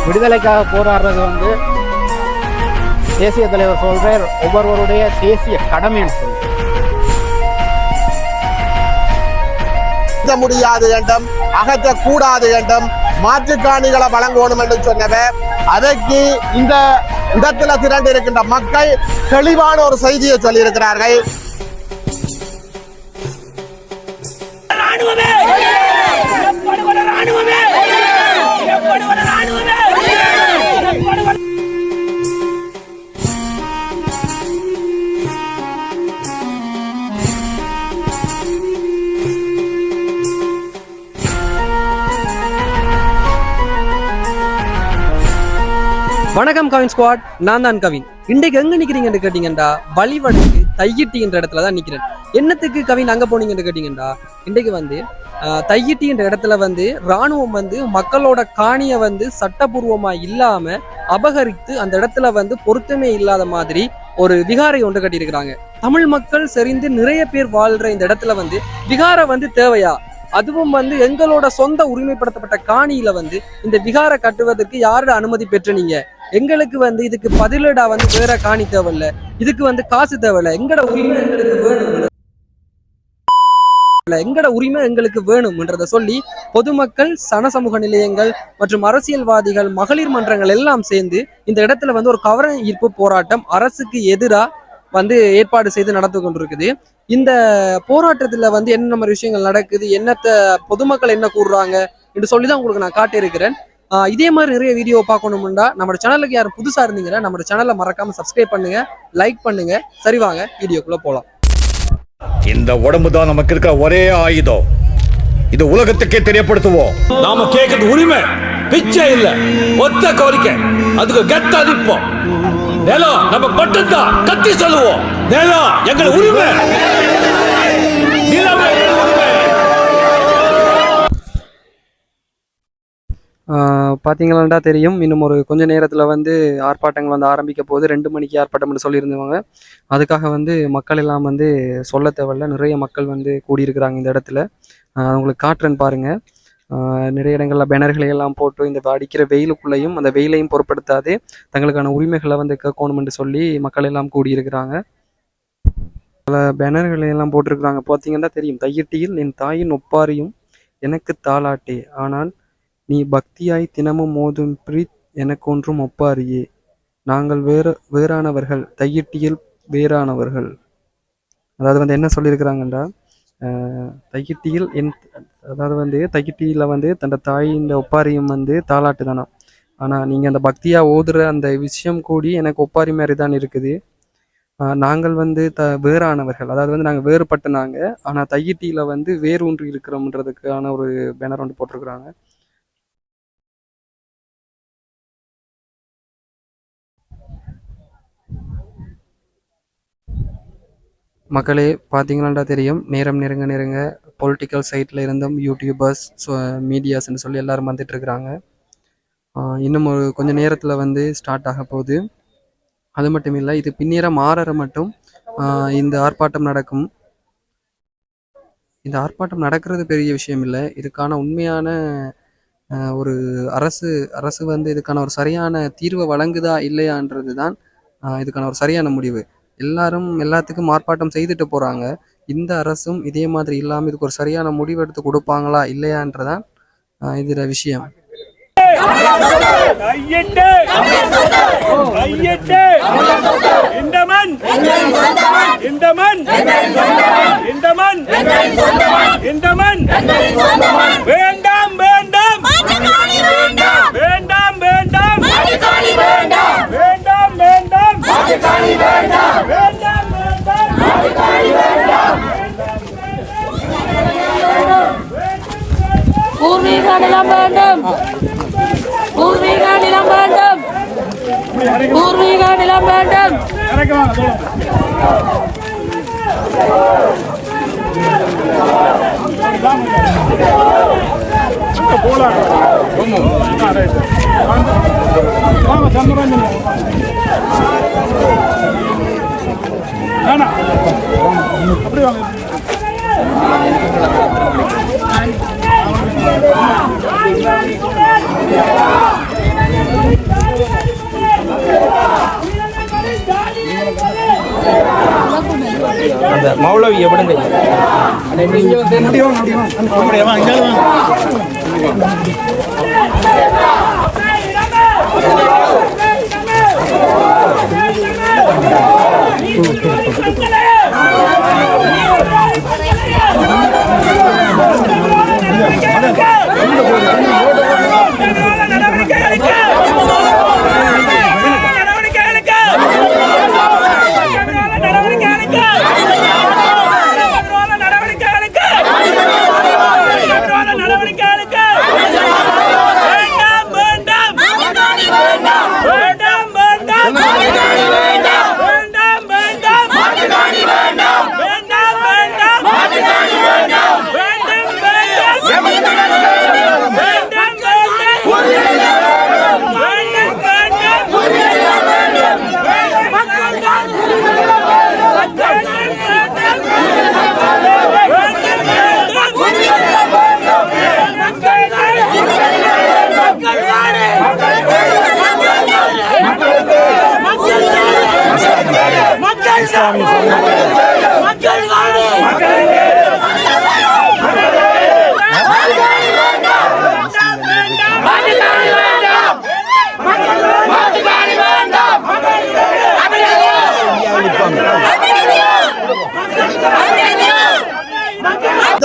விடுதலைக்காக போராடுறது வந்து தேசிய தலைவர் சொல்றார், ஒவ்வொருவருடைய தேசிய கடமைன்னு சொல்லி முடியாது என்றும் அகற்றக்கூடாது என்றும் மாற்றுக்காணிகளை வழங்கணும் என்று சொன்னவர். அதற்கு இந்த இடத்துல திரண்டு இருக்கின்ற மக்கள் தெளிவான ஒரு செய்தியை சொல்லியிருக்கிறார்கள். வணக்கம் கவின் ஸ்குவாட், நான் தான் கவின். இன்றைக்கு எங்க நிக்கிறீங்கன்னு கேட்டீங்கடா, வழிவடக்கு தையிட்டின்ற இடத்துல தான் நிக்கிறேன். என்னத்துக்கு கவின் அங்க போனீங்கன்னு கேட்டீங்கடா, இன்றைக்கு வந்து தையிட்டின்ற இடத்துல வந்து ராணுவம் வந்து மக்களோட காணியை வந்து சட்டபூர்வமா இல்லாம அபகரித்து அந்த இடத்துல வந்து பொருத்தமே இல்லாத மாதிரி ஒரு விகாரை ஒன்று கட்டியிருக்கிறாங்க. தமிழ் மக்கள் செறிந்து நிறைய பேர் வாழ்ற இந்த இடத்துல வந்து விகாரை வந்து தேவையா? அதுவும் வந்து எங்களோட சொந்த உரிமைப்படுத்தப்பட்ட காணியில வந்து இந்த விகாரை கட்டுவதற்கு யாரோட அனுமதி பெற்ற நீங்க? எங்களுக்கு வந்து இதுக்கு பதிலீடா வந்து வேற காணி தேவையில்ல, இதுக்கு வந்து காசு தேவையில்ல, எங்கட உரிமை எங்களுக்கு வேணும், எங்கட உரிமை எங்களுக்கு வேணும்ன்றத சொல்லி பொதுமக்கள், சனசமூக நிலையங்கள் மற்றும் அரசியல்வாதிகள், மகளிர் மன்றங்கள் எல்லாம் சேர்ந்து இந்த இடத்துல வந்து ஒரு கவன ஈர்ப்பு போராட்டம் அரசுக்கு எதிராக வந்து ஏற்பாடு செய்து நடந்து கொண்டிருக்குது. இந்த போராட்டத்துல வந்து என்ன மாதிரி விஷயங்கள் நடக்குது, என்னத்த பொதுமக்கள் என்ன கூறுறாங்க என்று சொல்லிதான் உங்களுக்கு நான் காட்டியிருக்கிறேன். இதே மாதிரி நிறைய வீடியோ பார்க்கணும்னா நம்ம சேனலுக்கு யாரும் புதுசா இருந்தீங்கன்னா நம்ம சேனலை மறக்காம சப்ஸ்கிரைப் பண்ணுங்க, லைக் பண்ணுங்க. சரி வாங்க வீடியோக்குள்ள போலாம். இந்த உடம்பு தான் நமக்கு இருக்க ஒரே ஆயுதம். இது உலகத்துக்கே தெரியப்படுத்துவோம். நாம கேட்கறது உரிமை, பிச்சை இல்ல, ஒத்த கோரிக்கை. அதுக்கு கெத்தா நிற்போம். நிலம் நம்ம மட்டும்தான், கத்தி சொல்லுவோம். நிலம் எங்கள் உரிமை. பார்த்தீங்களாண்டா தெரியும், இன்னும் ஒரு கொஞ்ச நேரத்தில் வந்து ஆர்ப்பாட்டங்கள் வந்து ஆரம்பிக்க போது. 2 மணிக்கு ஆர்ப்பாட்டம்னு சொல்லியிருந்தவங்க. அதுக்காக வந்து மக்கள் எல்லாம் வந்து சொல்ல தேவையில்ல, நிறைய மக்கள் வந்து கூடியிருக்கிறாங்க இந்த இடத்துல. உங்களுக்கு காட்டுறேன்னு பாருங்கள். நிறைய இடங்களில் பேனர்களை எல்லாம் போட்டு இந்த அடிக்கிற வெயிலுக்குள்ளேயும் அந்த வெயிலையும் பொருட்படுத்தாது தங்களுக்கான உரிமைகளை வந்து கேட்கணும் என்று சொல்லி மக்கள் எல்லாம் கூடியிருக்கிறாங்க. பல பேனர்களை எல்லாம் போட்டிருக்கிறாங்க. பார்த்தீங்கன்னா தெரியும், தையிட்டியில் என் தாயின் ஒப்பாரியும் எனக்கு தாளாட்டே, ஆனால் நீ பக்தியாய் தினமும் மோதும் பிரீத் எனக்கு ஒன்றும் ஒப்பாரியே, நாங்கள் வேறானவர்கள், தையிட்டியில் வேறானவர்கள். அதாவது வந்து என்ன சொல்லியிருக்கிறாங்கன்றா, தையிட்டியில் அதாவது வந்து தையிட்டியில் வந்து தன் தாயின் ஒப்பாரியும் வந்து தாளாட்டு தானா, ஆனால் நீங்கள் அந்த பக்தியாக ஓதுற அந்த விஷயம் கூடி எனக்கு ஒப்பாரி மாதிரி தான் இருக்குது. நாங்கள் வந்து வேறானவர்கள், அதாவது வந்து நாங்கள் வேறுபட்டு நாங்கள், ஆனால் தையிட்டியில் வந்து வேறு ஒன்று இருக்கிறோம்ன்றதுக்கான ஒரு பேனர் வந்து போட்டிருக்கிறாங்க. மக்களே பார்த்தீங்களாண்டா தெரியும், நேரம் நெருங்க பொலிட்டிக்கல் சைட்டில் இருந்தும் யூடியூபர்ஸ், மீடியாஸ்ன்னு சொல்லி எல்லோரும் வந்துட்டு இருக்கிறாங்க. இன்னும் ஒரு கொஞ்சம் நேரத்தில் வந்து ஸ்டார்ட் ஆக போகுது. அது மட்டும் இல்லை, இது பின்னேற மாற மட்டும் இந்த ஆர்ப்பாட்டம் நடக்கும். இந்த ஆர்ப்பாட்டம் நடக்கிறது பெரிய விஷயம் இல்லை, இதுக்கான உண்மையான ஒரு அரசு வந்து இதுக்கான ஒரு சரியான தீர்வை வழங்குதா இல்லையான்றது தான் இதுக்கான ஒரு சரியான முடிவு. எல்லாத்துக்கும் ஆர்ப்பாட்டம் செய்துட்டு போகிறாங்க. இந்த அரசும் இதே மாதிரி இல்லாமல் இதுக்கு ஒரு சரியான முடிவு எடுத்து கொடுப்பாங்களா இல்லையான்றதான் இதில் விஷயம். வேண்டாம் வேண்டாம் வேண்டாம் வேண்டாம் வேண்டாம் வேண்டாம் பூர்வீக நிலம் வேண்டும், பூர்வீக நிலம் வேண்டும், பூர்வீக நிலம் வேண்டும். அந்த மௌலவியை விடுங்க.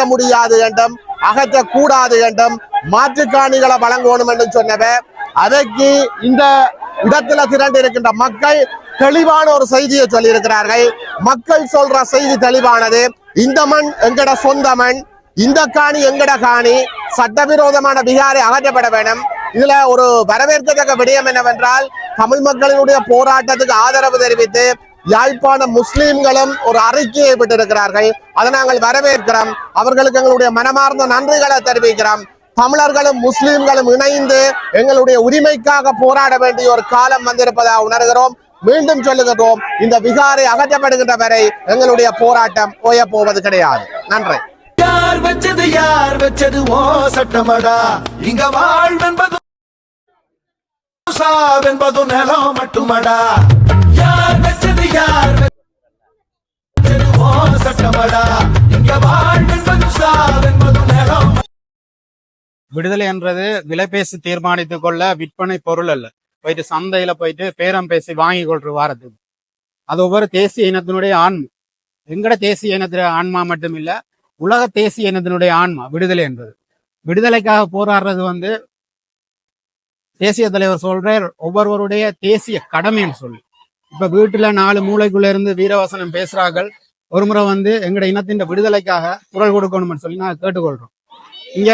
முடியாது என்றும் அகற்றக்கூடாது என்றும் மாற்றுக்காணிகளை வழங்கணும் என்று சொன்னவ அதற்கு இந்த இடத்துல திரண்டு இருக்கின்ற மக்கள் தெளிவான ஒரு செய்தியை சொல்லி இருக்கிறார்கள். மக்கள் சொல்ற செய்தி தெளிவானது. இந்த மண் எங்கட சொந்த மண், இந்த காணி எங்கட காணி, சட்டவிரோதமான விகாரை அகற்றப்பட வேண்டும். இதுல ஒரு வரவேற்கத்தக்க விடயம் என்னவென்றால், தமிழ் மக்களினுடைய போராட்டத்துக்கு ஆதரவு தெரிவித்து யாழ்ப்பாண முஸ்லிம்களும் ஒரு அறிக்கையை விட்டிருக்கிறார்கள். அதை நாங்கள் வரவேற்கிறோம். அவர்களுக்கு எங்களுடைய மனமார்ந்த நன்றிகளை தெரிவிக்கிறோம். தமிழர்களும் முஸ்லிம்களும் இணைந்து எங்களுடைய உரிமைக்காக போராட வேண்டிய ஒரு காலம் வந்திருப்பதாக உணர்கிறோம். மீண்டும் சொல்லுகிறோம், இந்த விகாரை அகற்றப்படுகின்ற வரை எங்களுடைய போராட்டம் ஓய போவது கிடையாது. நன்றி. யார் வச்சது ஓ சட்டமடா, இங்க வாழ்வென்பது சாவென்பது நிலம் மட்டுமடா. யார் வச்சது ஓ சட்டமடா, இங்க வாழ்வென்பது சாவென்பது நிலம். விடுதலை என்றது விலை பேசி தீர்மானித்துக் கொள்ள விற்பனை பொருள் அல்ல. போயிட்டு சந்தையில போயிட்டு பேரம் பேசி வாங்கி கொள்ற வாரத்துக்கு அது ஒவ்வொரு தேசிய இனத்தினுடைய ஆன்மா. எங்கட தேசிய இனத்தினுடைய ஆன்மா மட்டும் இல்ல, உலக தேசிய இனத்தினுடைய ஆன்மா விடுதலை என்பது. விடுதலைக்காக போராடுறது தேசிய தலைவர் சொல்றார், ஒவ்வொருவருடைய தேசிய கடமைன்னு சொல்லி. இப்ப வீட்டுல 4 மூளைக்குள்ள இருந்து வீரவசனம் பேசுறார்கள். ஒரு முறை எங்கட இனத்தின் விடுதலைக்காக குரல் கொடுக்கணும்னு சொல்லி நாங்க கேட்டுக்கொள்றோம். இங்க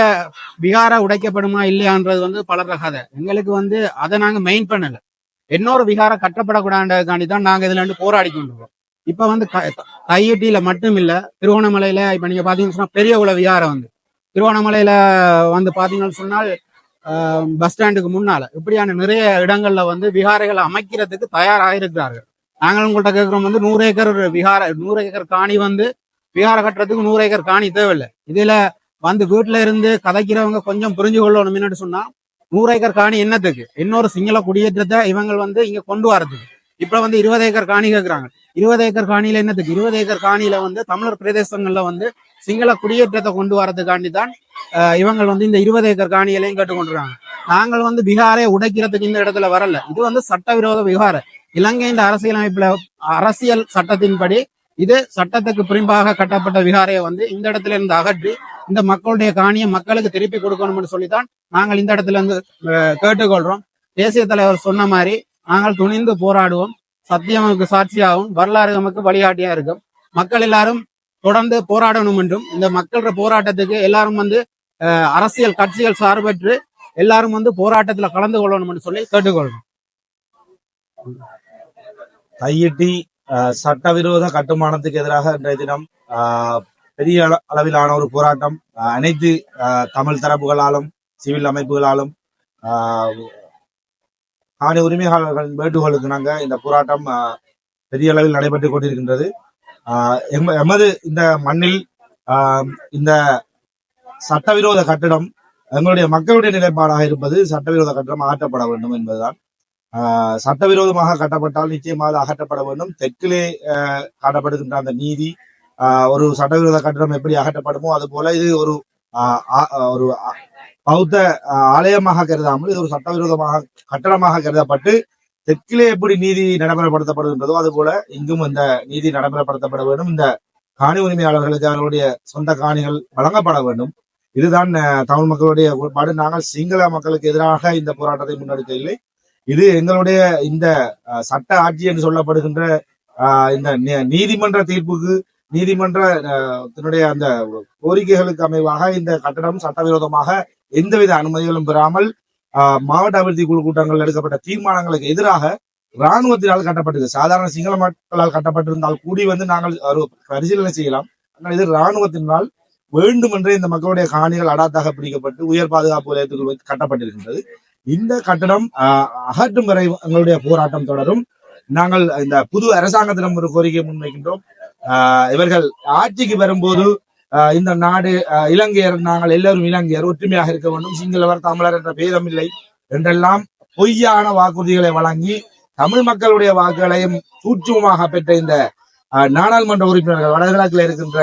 விகார உடைக்கப்படுமா இல்லையான்றது பலர கதை. எங்களுக்கு அதை நாங்க மெயின் பண்ணல. இன்னொரு விகார கட்டப்படக்கூடாதுக்காண்டி தான் நாங்க இதுல போராடி கொண்டிருக்கோம். இப்ப கையெட்டியில மட்டும் இல்ல, திருவோணமலையில இப்ப நீங்க பாத்தீங்கன்னு சொன்னா பெரிய உள்ள விகாரம் திருவோணமலையில பாத்தீங்கன்னு சொன்னால் பஸ் ஸ்டாண்டுக்கு முன்னால இப்படியான நிறைய இடங்கள்ல விகாரைகளை அமைக்கிறதுக்கு தயாராக இருக்கிறார்கள். நாங்கள் உங்கள்கிட்ட கேட்கிறோம் 100 ஏக்கர் விகார 100 ஏக்கர் காணி விகார கட்டுறதுக்கு 100 ஏக்கர் காணி தேவையில்லை. இதுல வீட்டுல இருந்து கதைக்கிறவங்க கொஞ்சம் புரிஞ்சு கொள்ளணும். என்னன்னு சொன்னா 100 ஏக்கர் காணி என்னத்துக்கு? இன்னொரு சிங்கள குடியேற்றத்தை இவங்க இங்க கொண்டு வரதுக்கு. இப்ப 20 ஏக்கர் காணி கேட்கிறாங்க. 20 ஏக்கர் காணியில என்னத்துக்கு? 20 ஏக்கர் காணியில தமிழர் பிரதேசங்கள்ல சிங்கள குடியேற்றத்தை கொண்டு வரதுக்காண்டி தான் இவங்க இந்த 20 ஏக்கர் காணியிலையும் கேட்டுக்கொண்டுறாங்க. நாங்கள் விகாரை உடைக்கிறதுக்கு இந்த இடத்துல வரல. இது சட்டவிரோத விகாரை. இலங்கையின் அரசியலமைப்புல அரசியல் சட்டத்தின்படி இது சட்டத்துக்கு புறம்பாக கட்டப்பட்ட விகாரையை இந்த இடத்துல இருந்து அகற்றி இந்த மக்களுடைய காணியை மக்களுக்கு திருப்பி கொடுக்கணும்னு சொல்லித்தான் நாங்கள் இந்த இடத்துல இருந்து கேட்டுக்கொள்றோம். தேசிய தலைவர் சொன்ன மாதிரி நாங்கள் துணிந்து போராடுவோம். சத்தியம் நமக்கு சாட்சியாகவும் வரலாறு நமக்கு வழிகாட்டியா இருக்கும். மக்கள் எல்லாரும் தொடர்ந்து போராடணும் என்றும் இந்த மக்களோட போராட்டத்துக்கு எல்லாரும் அரசியல் கட்சிகள் சார்பற்று எல்லாரும் போராட்டத்துல கலந்து கொள்ளணும்னு சொல்லி கேட்டுக்கொள்றோம். கையிட்டி சட்டவிரோத கட்டுமானத்துக்கு எதிராக இன்றைய தினம் பெரிய அளவிலான ஒரு போராட்டம் அனைத்து தமிழ் தரப்புகளாலும் சிவில் அமைப்புகளாலும் காணி உரிமையாளர்களின் வேண்டுகோளுக்கு நாங்க இந்த போராட்டம் பெரிய அளவில் நடைபெற்றுக் கொண்டிருக்கின்றது. எமது இந்த மண்ணில் இந்த சட்டவிரோத கட்டிடம் எங்களுடைய மக்களுடைய நிலைப்பாடாக இருப்பது சட்டவிரோத கட்டிடம் அகற்றப்பட வேண்டும் என்பதுதான். சட்டவிரோதமாக கட்டப்பட்டால் நிச்சயமாக அகற்றப்பட வேண்டும். தெற்கிலே காட்டப்படுகின்ற அந்த நீதி ஒரு சட்டவிரோத கட்டிடம் எப்படி அகற்றப்படுமோ அது போல இது ஒரு ஒரு பௌத்த ஆலயமாக கருதாமல் இது ஒரு சட்டவிரோதமாக கட்டடமாக கருதப்பட்டு தெற்கிலே எப்படி நீதி நடைமுறைப்படுத்தப்படுகின்றதோ அது போல இங்கும் இந்த நீதி நடைமுறைப்படுத்தப்பட வேண்டும். இந்த காணி உரிமையாளர்களுக்கு அவர்களுடைய சொந்த காணிகள் வழங்கப்பட வேண்டும். இதுதான் தமிழ் மக்களுடைய கோட்பாடு. நாங்கள் சிங்கள மக்களுக்கு எதிராக இந்த போராட்டத்தை முன்னெடுக்கவில்லை. இது எங்களுடைய இந்த சட்ட ஆட்சி என்று சொல்லப்படுகின்ற இந்த நீதிமன்ற தீர்ப்புக்கு நீதிமன்றத்தினுடைய அந்த கோரிக்கைகளுக்கு அமைவாக இந்த கட்டடம் சட்டவிரோதமாக எந்தவித அனுமதிகளும் பெறாமல் மாவட்ட அபிவிருத்தி குழு கூட்டங்கள் எடுக்கப்பட்ட தீர்மானங்களுக்கு எதிராக இராணுவத்தினால் கட்டப்பட்டது. சாதாரண சிங்கள மக்களால் கட்டப்பட்டிருந்தால் கூடி நாங்கள் ஒரு பரிசீலனை செய்யலாம். ஆனால் இது இராணுவத்தினால் வேண்டுமென்றே இந்த மக்களுடைய காணிகள் அடாத்தாக பிடிக்கப்பட்டு உயர் பாதுகாப்பு நிலையத்துக்குள் கட்டப்பட்டிருக்கின்றது. இந்த கட்டடம் அகற்றும் வரை எங்களுடைய போராட்டம் தொடரும். நாங்கள் இந்த புது அரசாங்கத்திடம் ஒரு கோரிக்கை முன்வைக்கின்றோம். இவர்கள் ஆட்சிக்கு வரும்போது இந்த நாடு இலங்கையர், நாங்கள் எல்லாரும் இலங்கையர், ஒற்றுமையாக இருக்க வேண்டும், சிங்களவர் தமிழர் என்ற பேதம் இல்லை என்றெல்லாம் பொய்யான வாக்குறுதிகளை வழங்கி தமிழ் மக்களுடைய வாக்குகளையும் சூட்சமமாக பெற்ற இந்த நாடாளுமன்ற உறுப்பினர்கள், வடகிழக்கில் இருக்கின்ற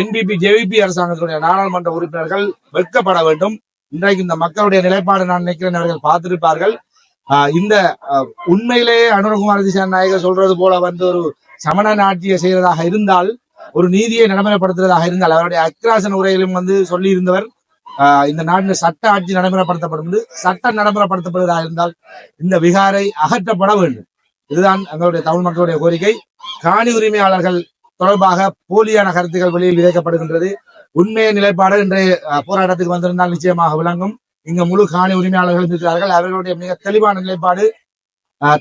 NPP JVP அரசாங்கத்துடைய நாடாளுமன்ற உறுப்பினர்கள் வெட்கப்பட வேண்டும். இன்றைக்கு இந்த மக்களுடைய நிலைப்பாடு நான் நினைக்கிறேன் அவர்கள் பார்த்திருப்பார்கள். இந்த உண்மையிலேயே அனுரகுமார திசாநாயகர் சொல்றது போல ஒரு சமண ஆட்சியை செய்வதாக இருந்தால், ஒரு நீதியை நடைமுறைப்படுத்துவதாக இருந்தால், அவருடைய அக்ராசன உரையிலும் சொல்லி இருந்தவர் இந்த நாட்டில் சட்ட ஆட்சி நடைமுறைப்படுத்தப்படும், சட்டம் நடைமுறைப்படுத்தப்படுவதாக இருந்தால் இந்த விகாரை அகற்றப்பட வேண்டும். இதுதான் எங்களுடைய தமிழ் மக்களுடைய கோரிக்கை. காணி உரிமையாளர்கள் தொடர்பாக போலியான கருத்துக்கள் வெளியில் விதைக்கப்படுகின்றது. உண்மைய நிலைப்பாடு இன்றைய போராட்டத்துக்கு வந்திருந்தால் நிச்சயமாக விளங்கும். இங்க முழு காணி உரிமையாளர்கள் இருக்கிறார்கள். அவர்களுடைய மிக தெளிவான நிலைப்பாடு,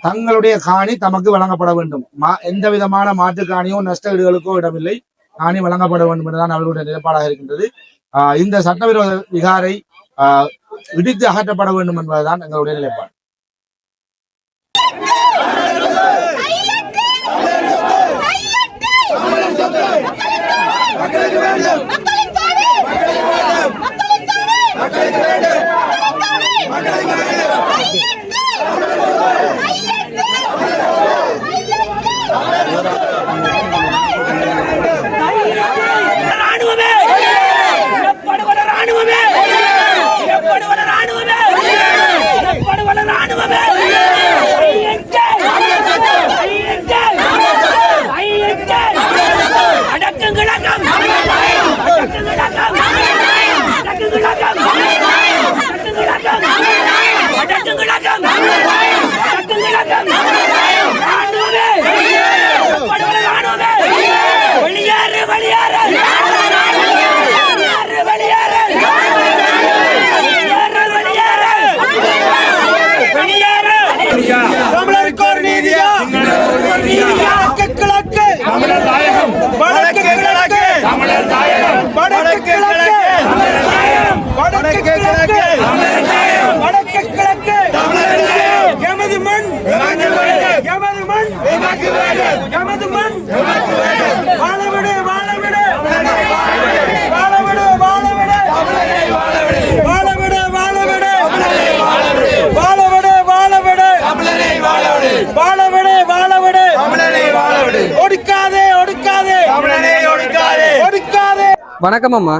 தங்களுடைய காணி தமக்கு வழங்கப்பட வேண்டும். எந்த விதமான மாற்று காணியோ நஷ்ட ஈடுகளுக்கோ இடமில்லை, காணி வழங்கப்பட வேண்டும் என்றுதான் அவர்களுடைய நிலைப்பாடாக இருக்கின்றது. இந்த சட்டவிரோத விகாரை இடித்து அகற்றப்பட வேண்டும் என்பதுதான் எங்களுடைய நிலைப்பாடு. வணக்கம் அம்மா.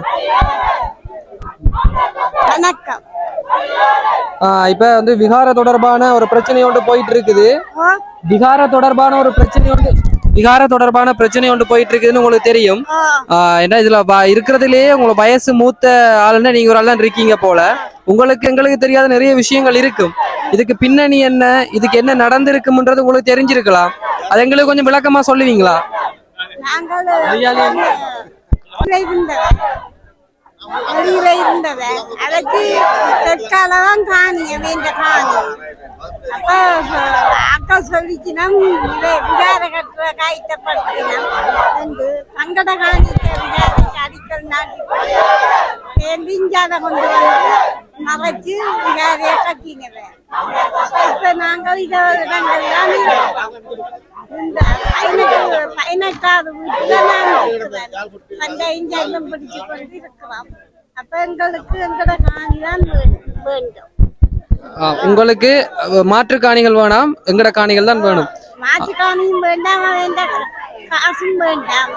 வணக்கம். இப்ப விகார தொடர்பான ஒரு பிரச்சனை ஒன்று போயிட்டு இருக்குது. விகார தொடர்பான பிரச்சனை ஒன்று போயிட்டு இருக்குதுன்னு உங்களுக்கு தெரியும். ஏன்னா இதுல இருக்கிறதுலயே உங்களுக்கு வயசு மூத்த ஆளுன்னா நீங்க ஒரு ஆள் தான் இருக்கீங்க போல. எங்களுக்கு தெரியாத நிறைய விஷயங்கள் இருக்கும். இதுக்கு பின்னணி என்ன, இதுக்கு என்ன நடந்திருக்கும்ன்றது உங்களுக்கு தெரிஞ்சிருக்கலாம். அது எங்களுக்கு கொஞ்சம் விளக்கமா சொல்லுவீங்களா? வெளியில இருந்தது அதுக்கு தற்காலம் காணிய வேண்ட காணி. அப்ப அக்கா சொல்லிச்சுனா விகார கட்டுற காய்ச்சப்படுத்தினம் சங்கட காணிக்க விகாரத்துக்கு அடிக்கல் நாட்டி சேர்ந்து இஞ்சாத கொண்டு வந்து மறைச்சு விகாரைய கட்டினவன். இப்ப நாங்கள் இடங்கள்லாம் இந்த 18வது வீட்டுல நாங்கள் இருக்கிறோம். சண்டையும் ஜல்லும் பிடிச்சு கொண்டு இருக்கிறோம். அப்ப எங்களுக்கு எங்களோட காணிதான் வேண்டும். உங்களுக்கு மாற்று காணிகள் வேணாம், எங்கட காணிகள் தான் வேணும். மாற்று காணியும் வேண்டாம், வேண்டாம் காசும் வேண்டாம்.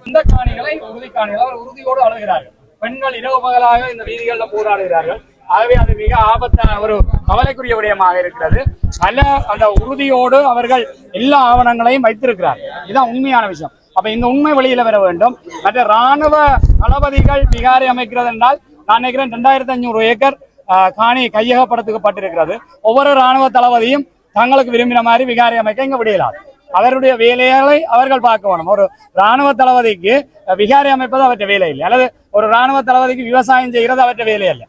இந்த காணிகளை உறுதி காணிகளை உறுதியோடு அழுகிறார்கள். பெண்கள் இரவு பகலாக இந்த வீதிகளில் போராடுகிறார்கள். ஆகவே அது மிக ஆபத்தான ஒரு கவலைக்குரிய விடயமாக இருக்கிறது. பல அந்த உறுதியோடு அவர்கள் எல்லா ஆவணங்களையும் வைத்திருக்கிறார்கள். இதுதான் உண்மையான விஷயம். அப்ப இந்த உண்மை வெளியில வர வேண்டும். மற்ற ராணுவ தளபதிகள் விகாரை அமைக்கிறது என்றால் நான் நினைக்கிறேன் 2500 ஏக்கர் காணி கையகப்படுத்தப்பட்டிருக்கிறது. ஒவ்வொரு ராணுவ தளபதியும் தங்களுக்கு விரும்பின மாதிரி விகாரை அமைக்க இங்க விடையலாது. அவருடைய வேலைகளை அவர்கள் பார்க்க வேணும். ஒரு ராணுவ தளபதிக்கு விகாரை அமைப்பது அவற்ற வேலை இல்லை, அல்லது ஒரு ராணுவ தளபதிக்கு விவசாயம் செய்கிறது அவற்ற வேலை இல்லை.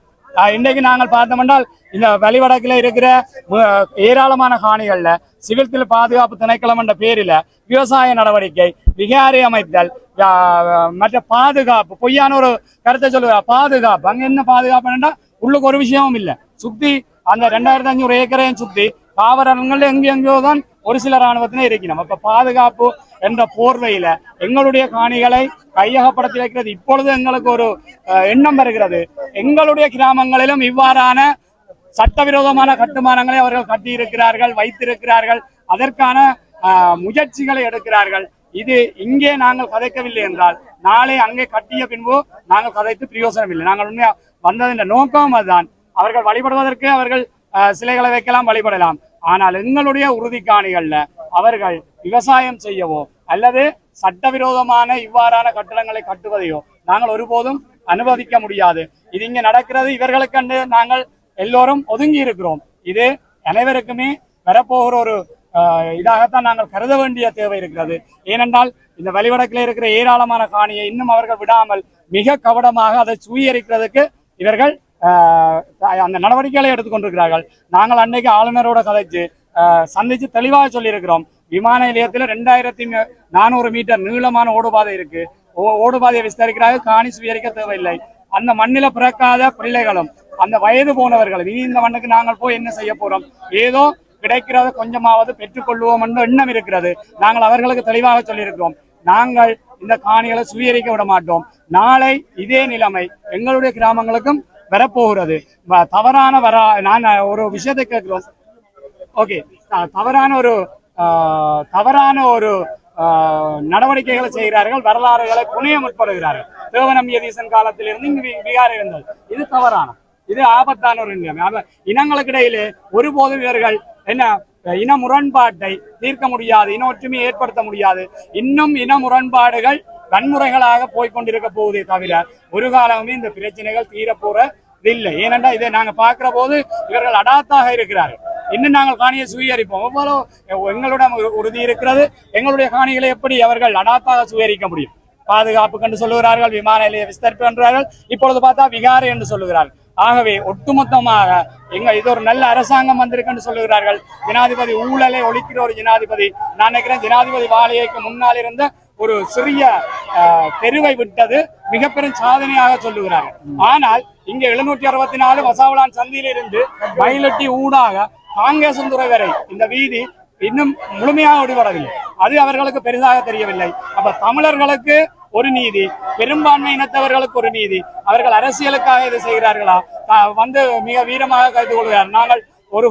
இன்றைக்கு நாங்கள் பார்த்தோம் என்றால் இந்த வழிவடக்கில் இருக்கிற ஏராளமான காணிகள்ல சிவில் பாதுகாப்பு திணைக்களம் என்ற பேரில விவசாய நடவடிக்கை, விகாரை அமைத்தல், மற்ற பாதுகாப்பு, பொய்யான ஒரு கருத்தை சொல்லுவார். பாதுகாப்பு அங்க என்ன பாதுகாப்புன்னா உள்ளுக்கு ஒரு விஷயமும் இல்லை. சுத்தி அந்த 2500 ஏக்கரையும் சுத்தி தாவரங்கள் எங்கெங்கோ தான் ஒரு சில ராணுவத்தினே இருக்கணும். அப்ப பாதுகாப்பு என்ற போர்வையில எங்களுடைய காணிகளை கையகப்படுத்தி வைக்கிறது. இப்பொழுது எங்களுக்கு ஒரு எண்ணம் வருகிறது, எங்களுடைய கிராமங்களிலும் இவ்வாறான சட்டவிரோதமான கட்டுமானங்களை அவர்கள் கட்டி இருக்கிறார்கள், வைத்திருக்கிறார்கள். அதற்கான முயற்சிகளை எடுக்கிறார்கள். இது இங்கே நாங்கள் கதைக்கவில்லை என்றால் நாளை அங்கே கட்டிய பின்பு நாங்கள் கதைத்து பிரயோசனம் இல்லை. நாங்கள் உண்மையா வந்ததின் நோக்கம் அதுதான். அவர்கள் வழிபடுவதற்கு அவர்கள் சிலைகளை வைக்கலாம், வழிபடலாம். ஆனால் எங்களுடைய உறுதி காணிகள்ல அவர்கள் விவசாயம் செய்யவோ அல்லது சட்டவிரோதமான இவ்வாறான கட்டடங்களை கட்டுவதையோ நாங்கள் ஒருபோதும் அனுமதிக்க முடியாது. இது இங்க நடக்கிறது. இவர்களுக்கு நாங்கள் எல்லோரும் ஒதுங்கி இருக்கிறோம். இது அனைவருக்குமே வரப்போகிற ஒரு இதாகத்தான் நாங்கள் கருத வேண்டிய தேவை இருக்கிறது. ஏனென்றால் இந்த வழிவடக்கில் இருக்கிற ஏராளமான காணியை இன்னும் அவர்கள் விடாமல் மிக கவனமாக அதை சுவீகரிக்கிறதுக்கு இவர்கள் அந்த நடவடிக்கைகளை எடுத்துக்கொண்டிருக்கிறார்கள். நாங்கள் அன்னைக்கு ஆளுநரோட கதைச்சு சந்திச்சு தெளிவாக சொல்லியிருக்கிறோம். விமான நிலையத்தில் 2400 மீட்டர் நீளமான ஓடுபாதை இருக்கு. ஓடுபாதையை விஸ்தரிக்கிறார்கள், காணி சுவீகரிக்க தேவையில்லை. அந்த மண்ணில பிறக்காத பிள்ளைகளும் அந்த வயது போனவர்களும் இனி இந்த மண்ணுக்கு நாங்கள் போய் என்ன செய்ய போறோம், ஏதோ கிடைக்கிறத கொஞ்சமாவது பெற்றுக்கொள்வோம் என்ற எண்ணம் இருக்கிறது. நாங்கள் அவர்களுக்கு தெளிவாக சொல்லியிருக்கிறோம், நாங்கள் இந்த காணிகளை சுவீகரிக்க விட மாட்டோம். நாளை இதே நிலைமை எங்களுடைய கிராமங்களுக்கும் வரப்போகிறது. தவறான நான் ஒரு விஷயத்தை கேட்கிறோம். ஓகே, தவறான ஒரு நடவடிக்கைகளை செய்கிறார்கள், வரலாறுகளை புனைய முற்படுகிறார்கள். தேவநம்பியதீசன் காலத்திலிருந்து இங்கு விகாரம் இருந்தது. இது தவறான, இது ஆபத்தான ஒரு நிலைமை. இனங்களுக்கு இடையிலே ஒருபோதும் இவர்கள் என்ன இன முரண்பாட்டை தீர்க்க முடியாது, இன ஒற்றுமையை ஏற்படுத்த முடியாது. இன்னும் இன முரண்பாடுகள் வன்முறைகளாக போய்கொண்டிருக்க போவதே தவிர ஒரு காலமே இந்த பிரச்சனைகள் தீரப்போறதில்லை. ஏனென்றால் இதை நாங்க பார்க்கிற போது இவர்கள் அடாத்தாக இருக்கிறார்கள். இன்னும் நாங்கள் காணியை சுவீகரிப்போம், எவ்வளவு எங்களுடன் உறுதி இருக்கிறது. எங்களுடைய காணிகளை எப்படி அவர்கள் அடாத்தாக சுவீகரிக்க முடியும்? பாதுகாப்பு என்று சொல்லுகிறார்கள், விமான நிலைய விஸ்தரிப்பு என்றார்கள், இப்பொழுது பார்த்தா விகாரை என்று சொல்லுகிறார்கள். ஆகவே ஒட்டுமொத்தமாக இது ஒரு நல்ல அரசாங்கம் வந்திருக்குன்னு சொல்லுகிறார்கள். ஜனாதிபதி ஊழலை ஒழிக்கிற ஒரு ஜனாதிபதி. நான் நினைக்கிறேன் ஜனாதிபதி வாழையைக்கு முன்னால் இருந்த ஒரு சிறிய தெருவை விட்டது மிகப்பெரும் சாதனையாக சொல்லுகிறார்கள். ஆனால் இங்க 764 வசாவளான் சந்தியிலிருந்து மயிலட்டி ஊடாக காங்கேசந்துறை வரை இந்த வீதி இன்னும் முழுமையாக விடுபடவில்லை. அது அவர்களுக்கு பெரிதாக தெரியவில்லை. அப்ப தமிழர்களுக்கு ஒரு நீதி, பெரும்பான்மை இனத்தவர்களுக்கு ஒரு நீதி. அவர்கள் அரசியலுக்காக இதை செய்கிறார்களா? வந்து மிக வீரமாக கைது கொள்கிறார். நாங்கள் ஒரு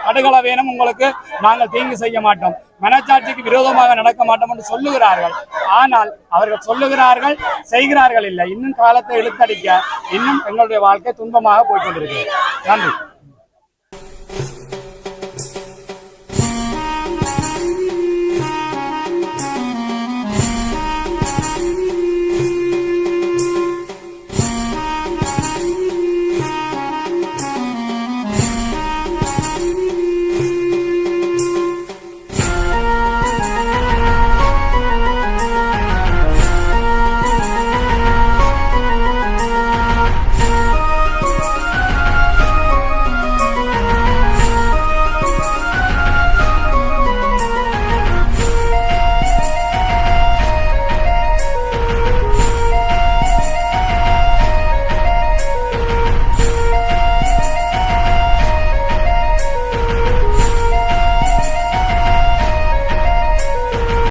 கடுகளவேனும் உங்களுக்கு நாங்கள் தீங்கு செய்ய மாட்டோம், மனச்சாட்சிக்கு விரோதமாக நடக்க மாட்டோம் என்று சொல்லுகிறார்கள். ஆனால் அவர்கள் சொல்லுகிறார்கள், செய்கிறார்கள் இல்லை. இன்னும் காலத்தை இழுத்தடிக்க இன்னும் எங்களுடைய வாழ்க்கை துன்பமாக போய்கொண்டிருக்கிறது. நன்றி.